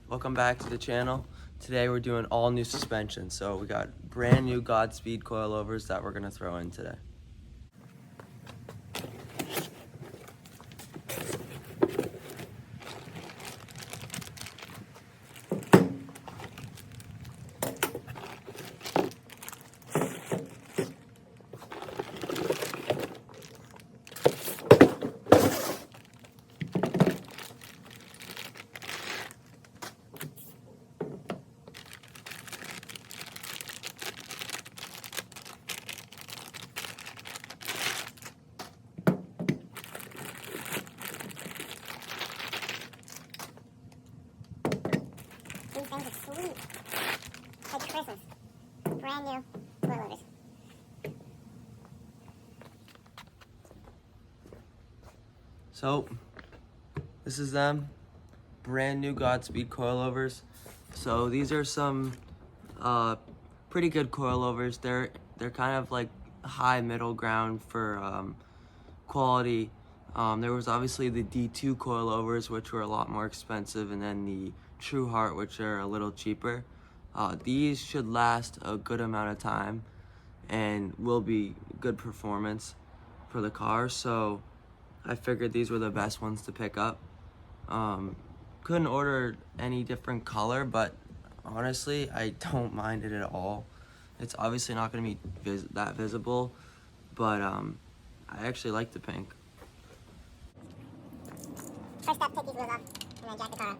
Welcome back to the channel. Today we're doing all new suspension. So we got brand new Godspeed coilovers that we're gonna throw in today. These things are sweet. Like Christmas. Brand new coilovers. So this is them, brand new Godspeed coilovers. So these are some pretty good coilovers. They're kind of like high middle ground for quality. There was obviously the D2 coilovers, which were a lot more expensive, and then the True Heart, which are a little cheaper. These should last a good amount of time and will be good performance for the car. So I figured these were the best ones to pick up. Couldn't order any different color, but honestly, I don't mind it at all. It's obviously not going to be that visible, but I actually like the pink. First step, take these wheels off and then jack the car up.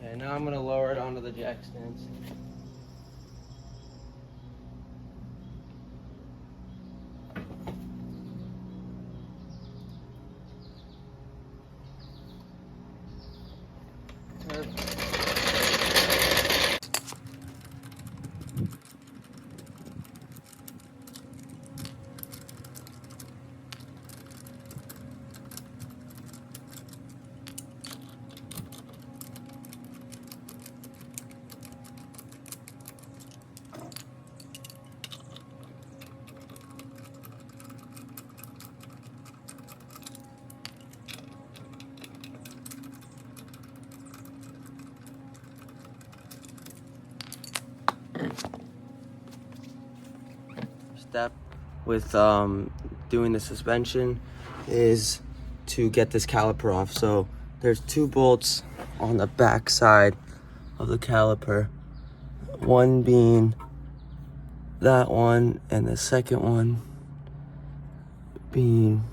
Okay, now I'm going to lower it onto the jack stands. Step with doing the suspension is to get this caliper off. So there's two bolts on the back side of the caliper, one being that one and the second one being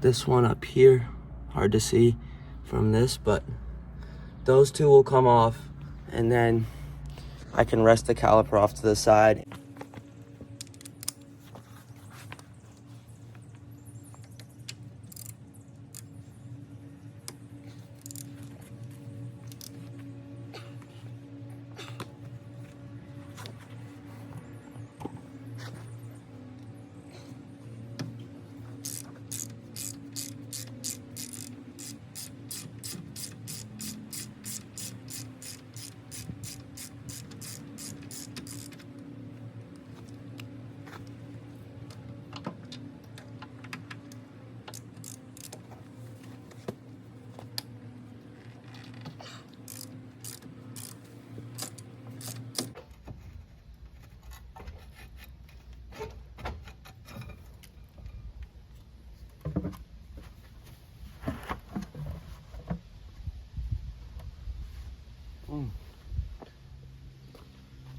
this one up here. Hard to see from this, but those two will come off, and then I can rest the caliper off to the side.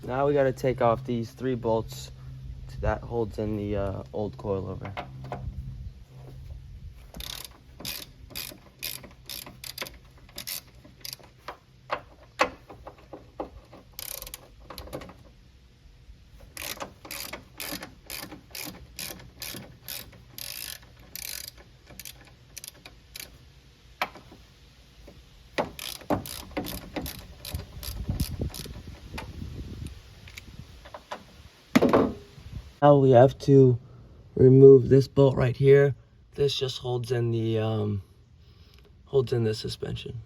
Now we got to take off these 3 bolts that holds in the old coilover. Now we have to remove this bolt right here. This just holds in the suspension.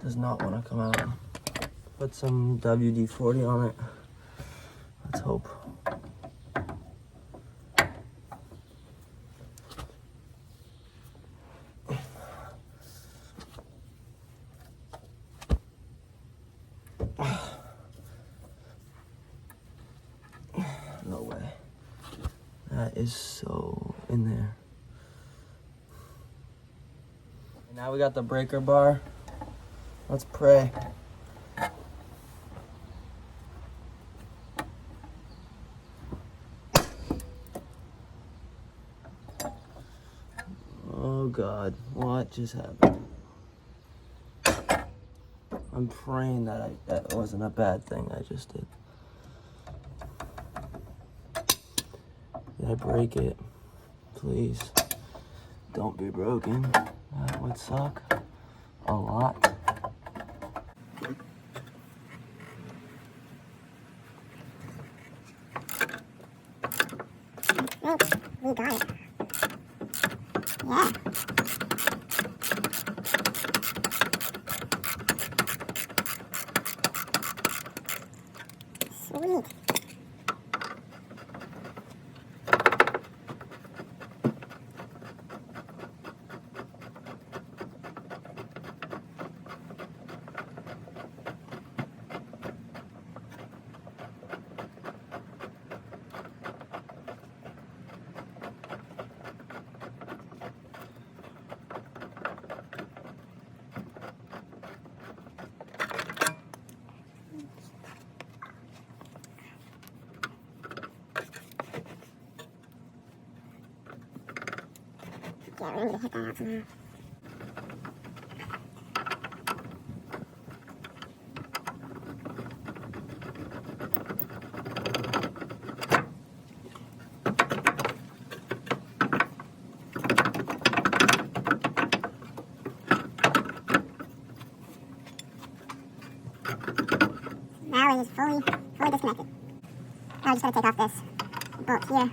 Does not want to come out. Put some WD-40 on it. Let's hope. No way. That is so in there. And now we got the breaker bar. Let's pray. Oh God, what just happened? I'm praying that that wasn't a bad thing I just did. Did I break it? Please, don't be broken. That would suck a lot. We got it. Yeah. Sweet. Yeah, we're gonna hit that out somehow. Now it is fully disconnected. Now I just gotta take off this bolt here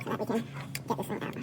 so that we can get this thing out.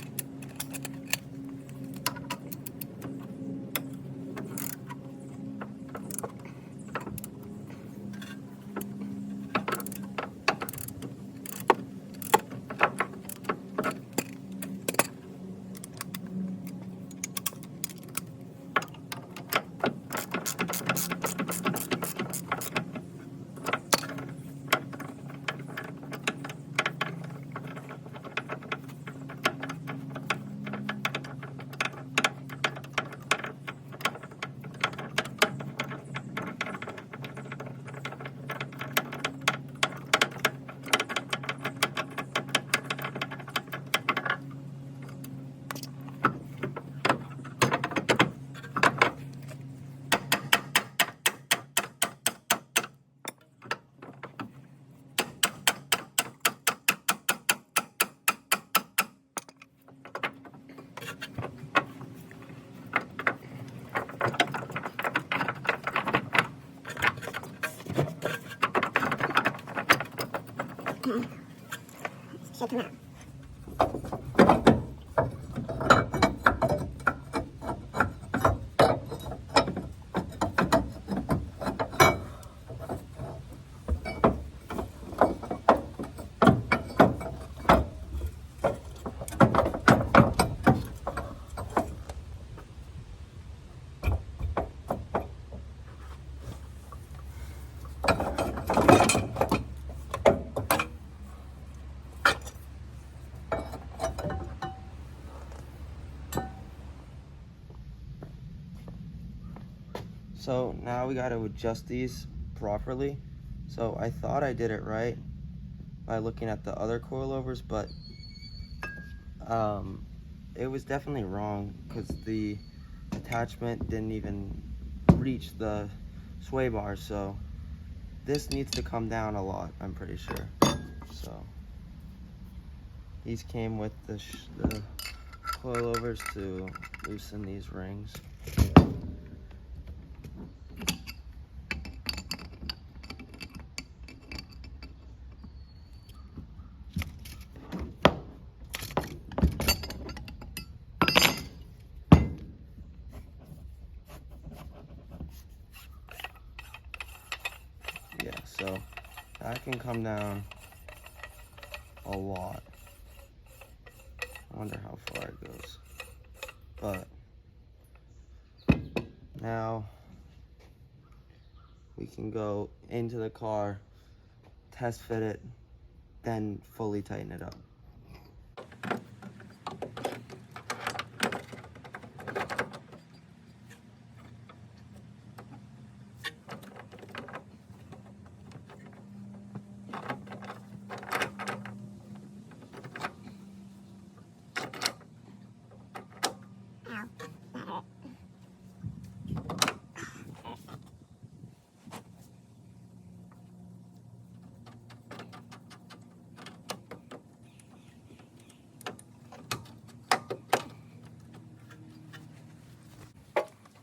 Should come out. So now we got to adjust these properly. So I thought I did it right by looking at the other coilovers, but it was definitely wrong because the attachment didn't even reach the sway bars. So this needs to come down a lot, I'm pretty sure. So these came with the coilovers to loosen these rings. so that can come down a lot. I wonder how far it goes. But now we can go into the car, test fit it, then fully tighten it up. Ow, that hurt.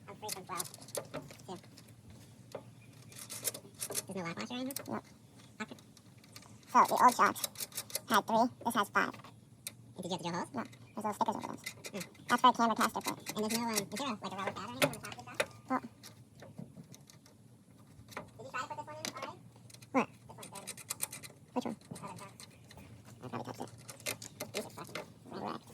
I'm freezing well. Too. There's no lap washer in here? Nope. Okay. So the old shocks had 3. This has 5. And did you have to drill holes? No. There's little stickers over those. Oh. That's for a camber caster plate. And there's no, is there like a rubber pad or anything on the top of the shock? Oh. Did you try to put this one in already? What? This one, there. Which one? This other shock. I probably touched it. These are fucking wrecked.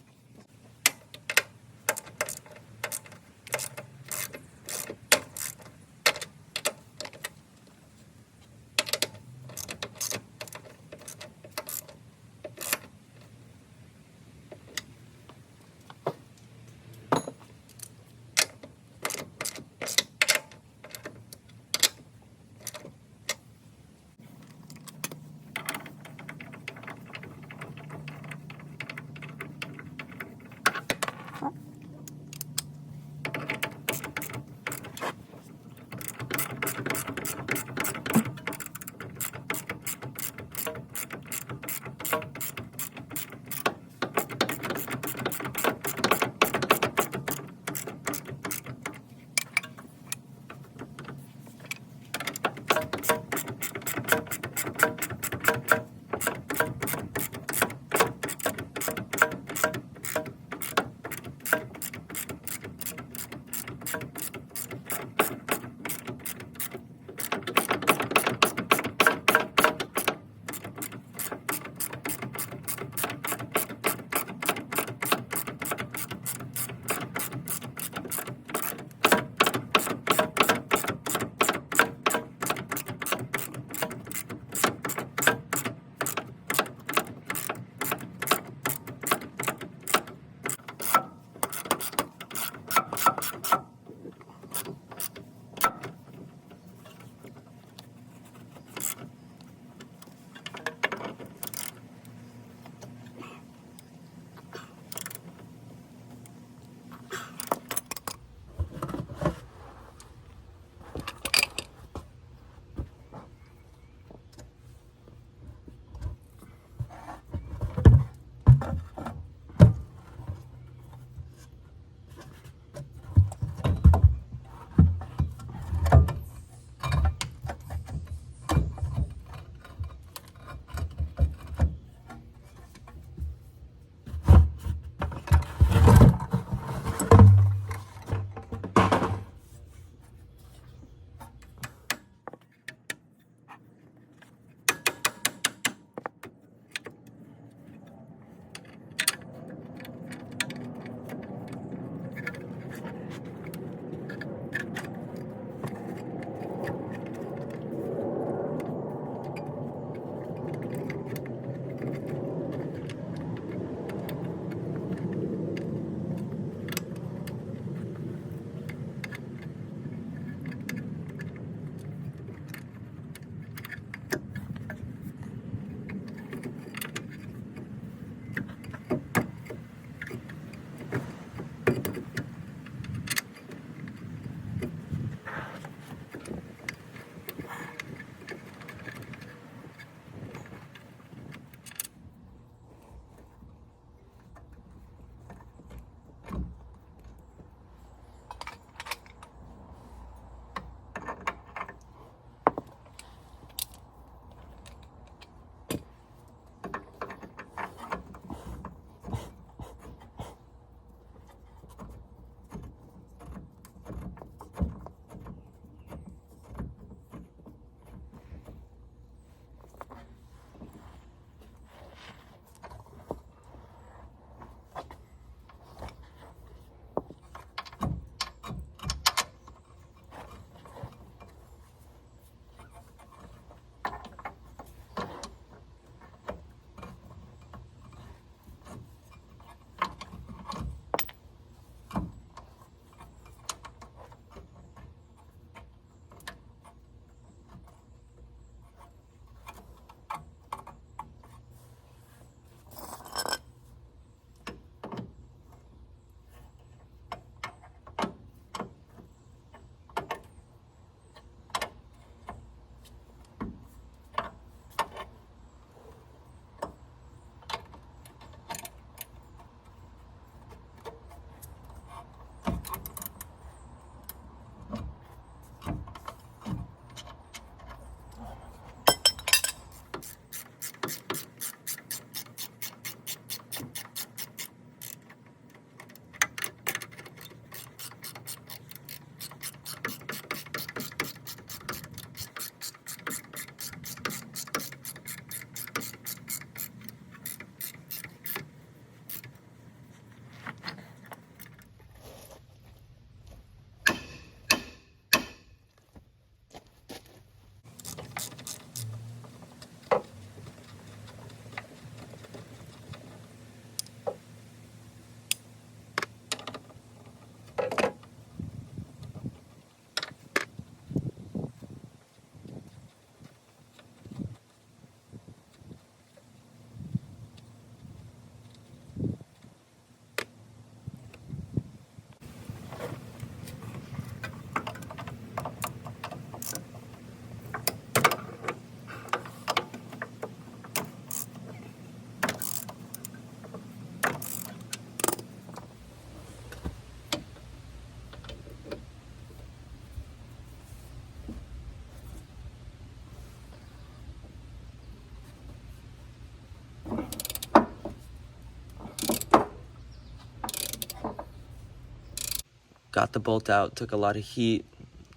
got the bolt out. Took a lot of heat,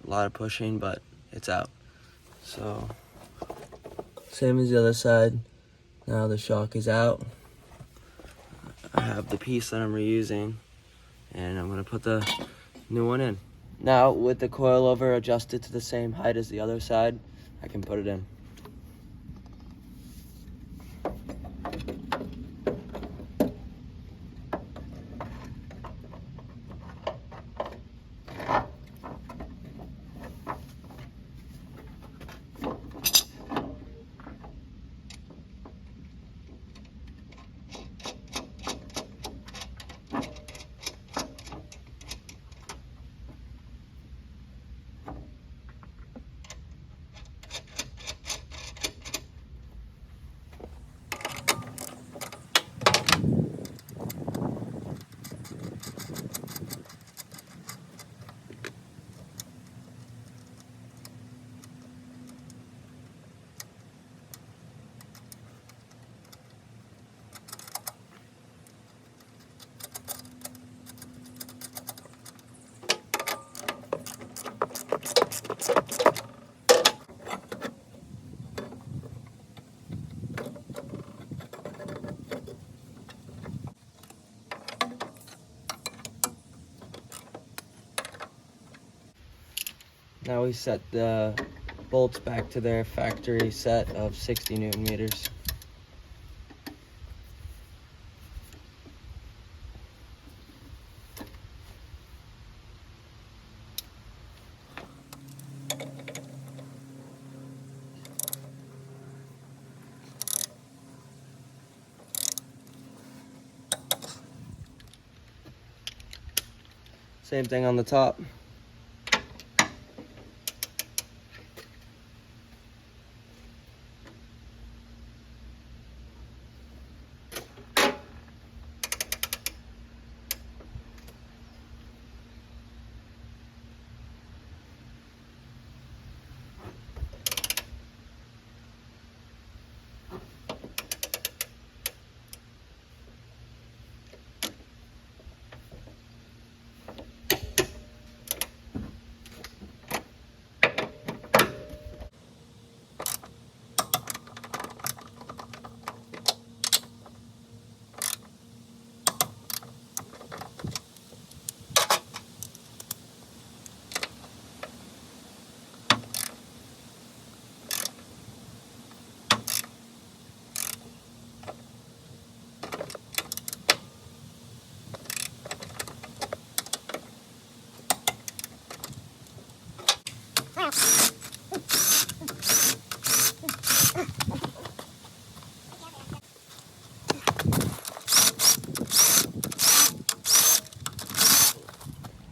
a lot of pushing, but it's out. So same as the other side. Now the shock is out. I have the piece that I'm reusing, and I'm gonna put the new one in. Now with the coilover adjusted to the same height as the other side, I can put it in. Now we set the bolts back to their factory set of 60 Newton meters. Same thing on the top.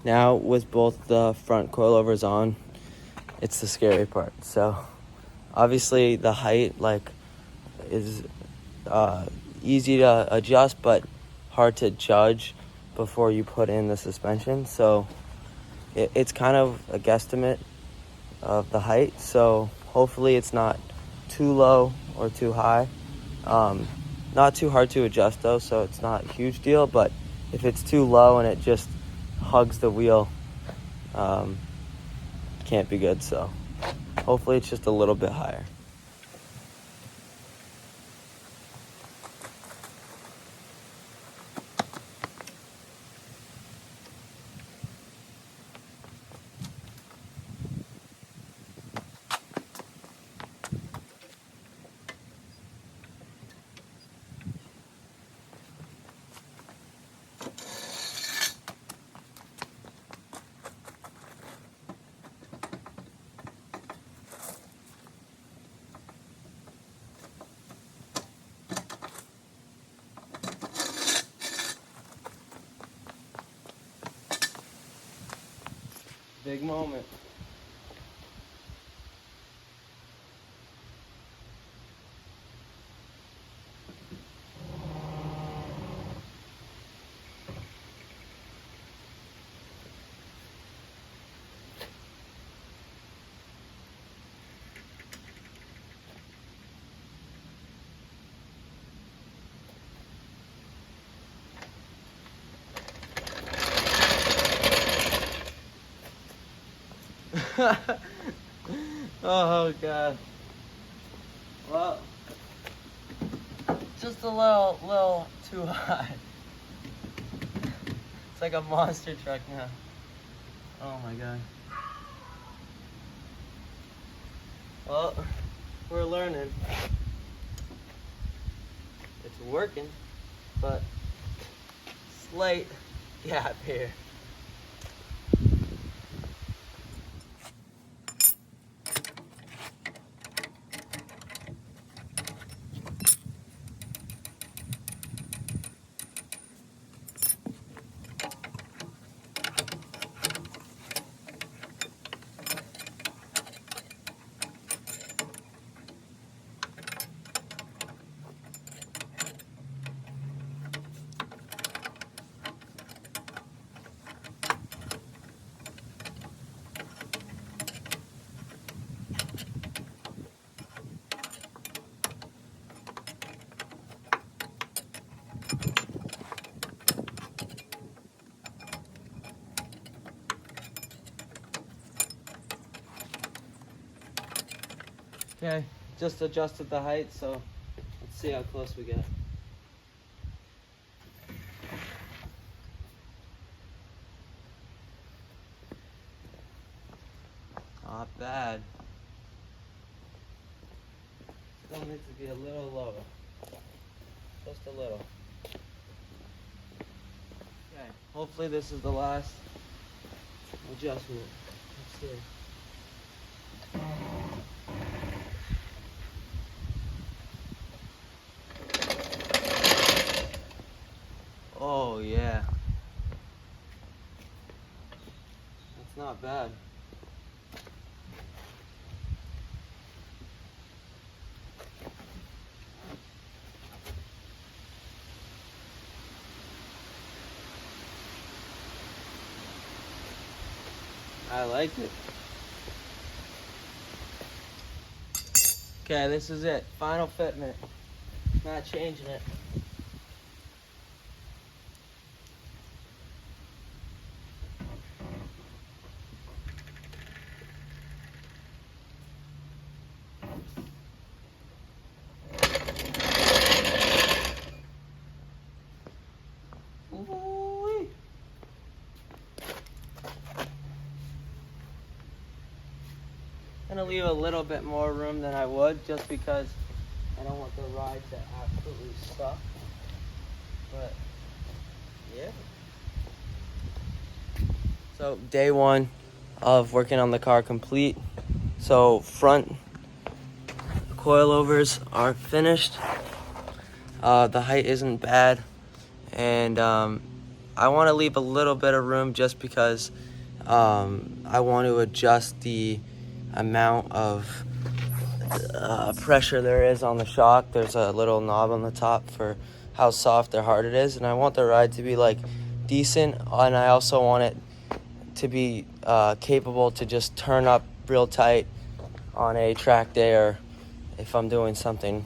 Now with both the front coilovers on, it's the scary part. So obviously the height is easy to adjust, but hard to judge before you put in the suspension. So it's kind of a guesstimate of the height. So hopefully it's not too low or too high. Not too hard to adjust though, so it's not a huge deal. But if it's too low and it just hugs the wheel, can't be good. So hopefully it's just a little bit higher. Big moment. Oh god. Well, just a little too high. It's like a monster truck now. Oh my god. Well, we're learning. It's working, but slight gap here. Okay, just adjusted the height, so let's see how close we get. Not bad. Still needs to be a little lower. Just a little. Okay, hopefully this is the last adjustment. Let's see. Oh yeah. That's not bad. I like it. Okay, this is it. Final fitment. Not changing it. Ooh-wee. I'm gonna leave a little bit more room than I would just because I don't want the ride to absolutely suck. But yeah. So day one of working on the car complete. So front coilovers are finished. The height isn't bad, and I want to leave a little bit of room just because I want to adjust the amount of pressure there is on the shock. There's a little knob on the top for how soft or hard it is, and I want the ride to be like decent, and I also want it to be capable to just turn up real tight on a track day or if I'm doing something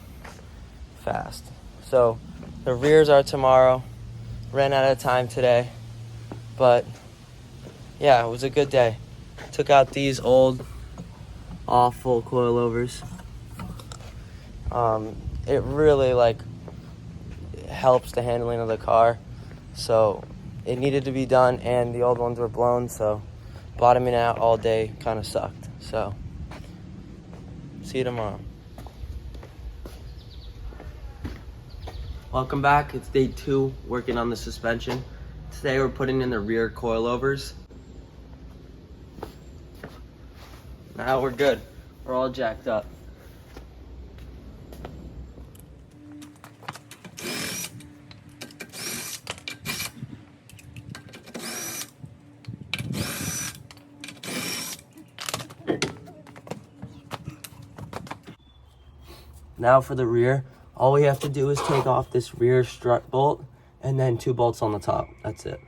fast. So the rears are tomorrow. Ran out of time today, but yeah, it was a good day. Took out these old awful coilovers. It really like helps the handling of the car, so it needed to be done, and the old ones were blown, so bottoming out all day kind of sucked. So see you tomorrow. Welcome back. It's day 2 working on the suspension. Today we're putting in the rear coilovers. Now we're good. We're all jacked up. Now for the rear, all we have to do is take off this rear strut bolt and then 2 bolts on the top. That's it.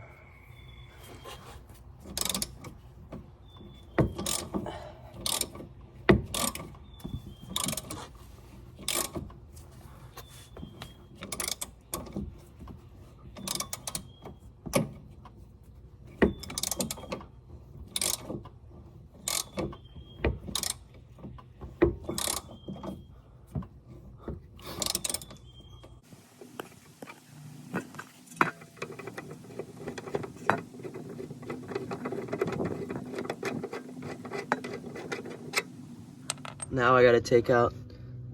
Now I gotta take out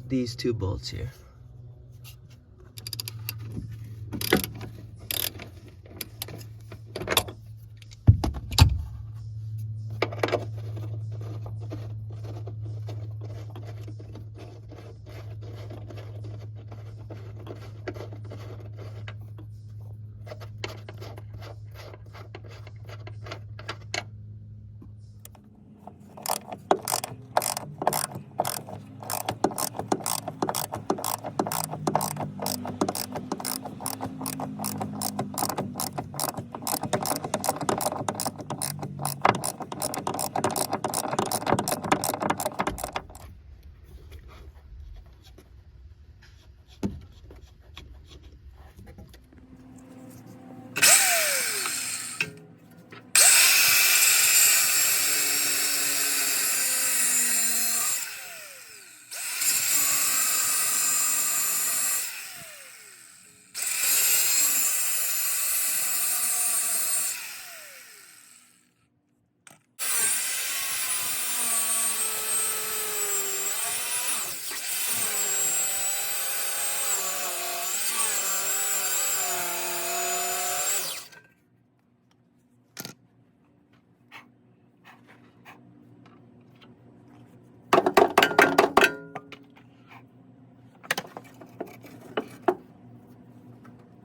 these two bolts here.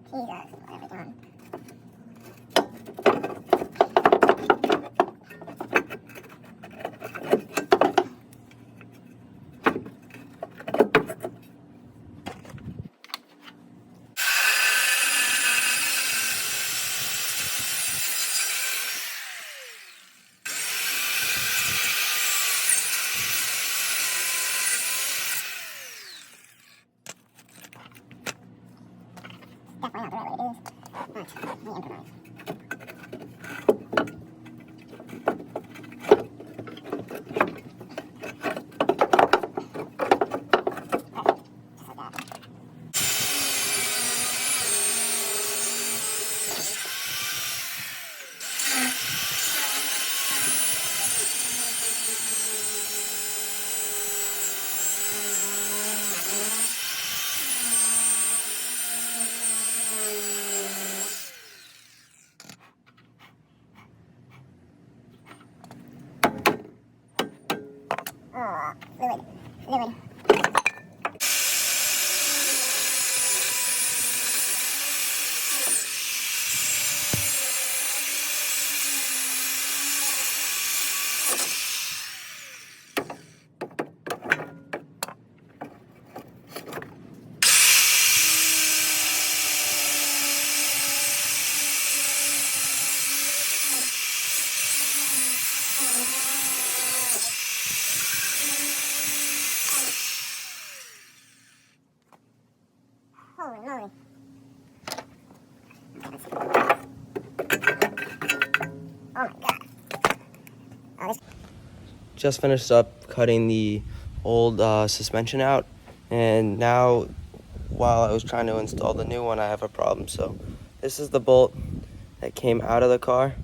Jesus, what have we done? Definitely not the right way to do this. Alright, let me improvise. Oh, fluid. Holy moly. Oh my god. Oh, this. Just finished up cutting the old suspension out, and now while I was trying to install the new one, I have a problem. So this is the bolt that came out of the car.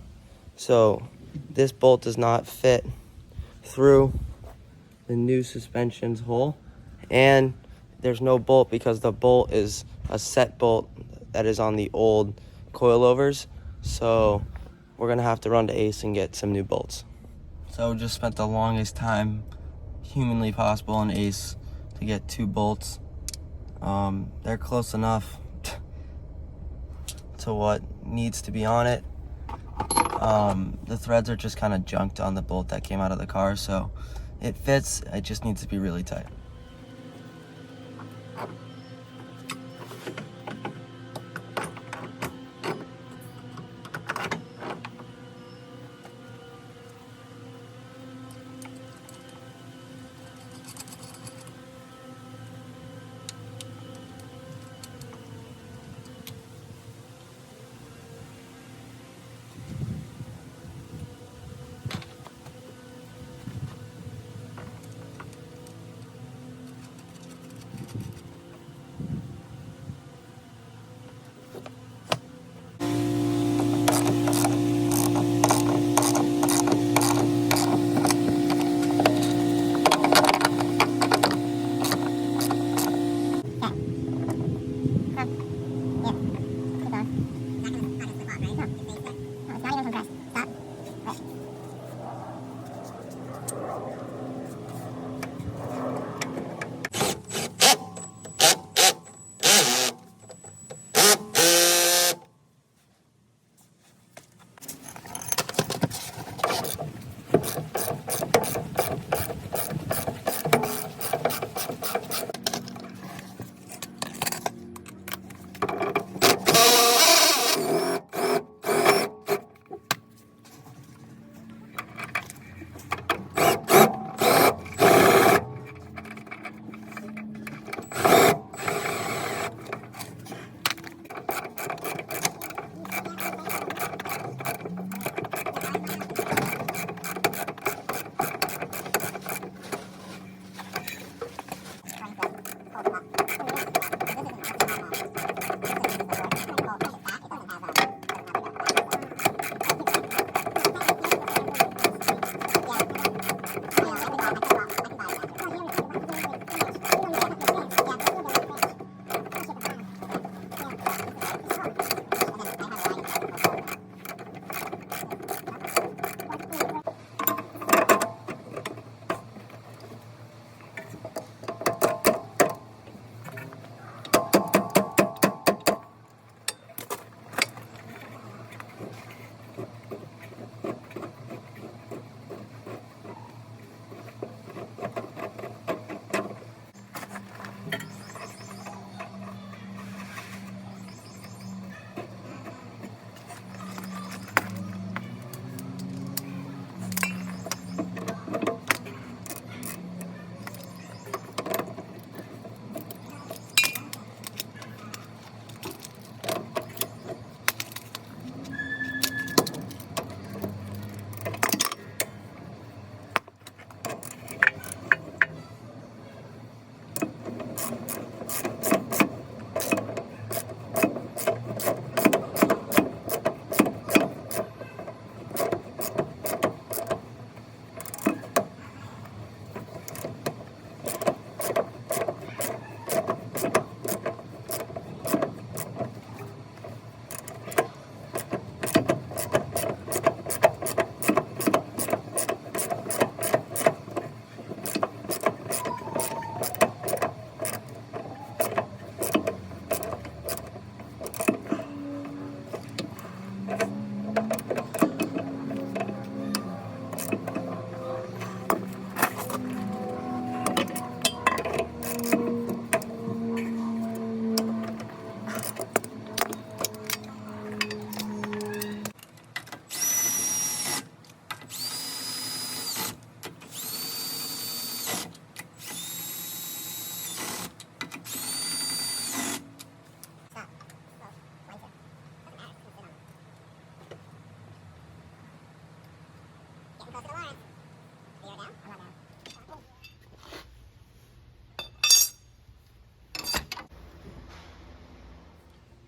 So this bolt does not fit through the new suspension's hole, and there's no bolt because the bolt is a set bolt that is on the old coilovers. So we're gonna have to run to Ace and get some new bolts. So just spent the longest time humanly possible in Ace to get two bolts. They're close enough to what needs to be on it. The threads are just kind of junked on the bolt that came out of the car, so it fits. It just needs to be really tight.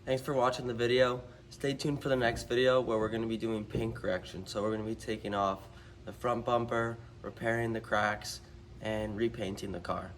Thanks for watching the video. Stay tuned for the next video where we're going to be doing paint correction. So we're going to be taking off the front bumper, repairing the cracks, and repainting the car.